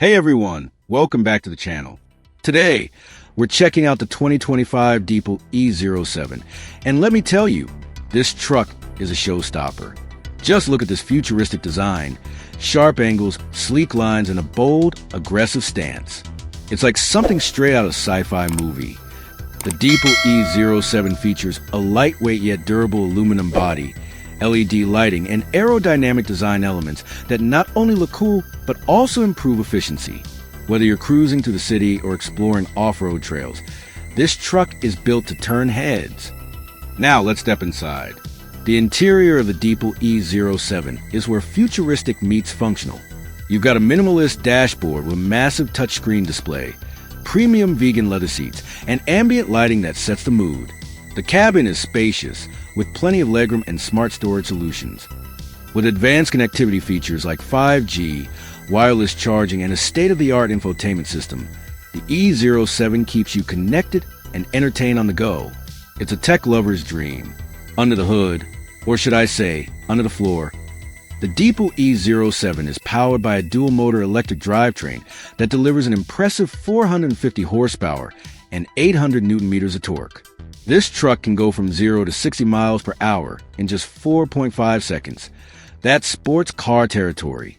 Hey everyone, welcome back to the channel. Today, we're checking out the 2025 Deepal E07, and let me tell you, this truck is a showstopper. Just look at this futuristic design, sharp angles, sleek lines, and a bold, aggressive stance. It's like something straight out of a sci-fi movie. The Deepal E07 features a lightweight yet durable aluminum body, LED lighting, and aerodynamic design elements that not only look cool, but also improve efficiency. Whether you're cruising through the city or exploring off-road trails, this truck is built to turn heads. Now let's step inside. The interior of the Deepal E07 is where futuristic meets functional. You've got a minimalist dashboard with a massive touchscreen display, premium vegan leather seats, and ambient lighting that sets the mood. The cabin is spacious, with plenty of legroom and smart storage solutions. With advanced connectivity features like 5G, wireless charging, and a state-of-the-art infotainment system, the E07 keeps you connected and entertained on the go. It's a tech lover's dream. Under the hood, or should I say, under the floor, the Deepal E07 is powered by a dual-motor electric drivetrain that delivers an impressive 450 horsepower and 800 newton-meters of torque. This truck can go from 0 to 60 miles per hour in just 4.5 seconds. That's sports car territory.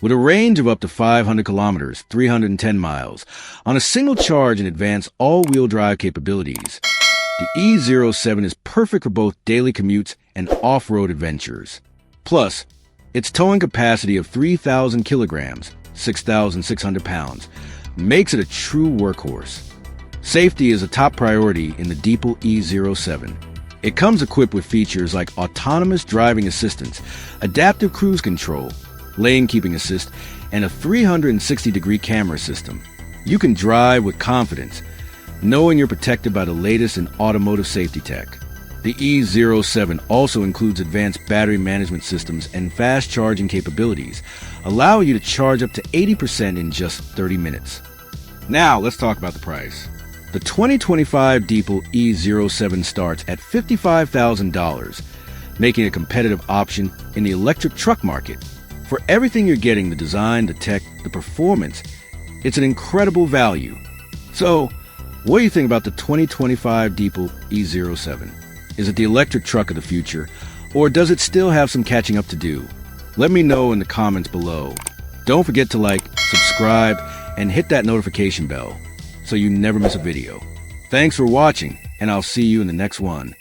With a range of up to 500 kilometers, 310 miles, on a single charge and advanced all-wheel drive capabilities, the E07 is perfect for both daily commutes and off-road adventures. Plus, its towing capacity of 3,000 kilograms, 6,600 pounds, makes it a true workhorse. Safety is a top priority in the Deepal E07. It comes equipped with features like autonomous driving assistance, adaptive cruise control, lane keeping assist, and a 360-degree camera system. You can drive with confidence, knowing you're protected by the latest in automotive safety tech. The E07 also includes advanced battery management systems and fast charging capabilities, allowing you to charge up to 80% in just 30 minutes. Now, let's talk about the price. The 2025 Deepal E07 starts at $55,000, making it a competitive option in the electric truck market. For everything you're getting, the design, the tech, the performance, it's an incredible value. So, what do you think about the 2025 Deepal E07? Is it the electric truck of the future, or does it still have some catching up to do? Let me know in the comments below. Don't forget to like, subscribe, and hit that notification bell so you never miss a video. Thanks for watching, and I'll see you in the next one.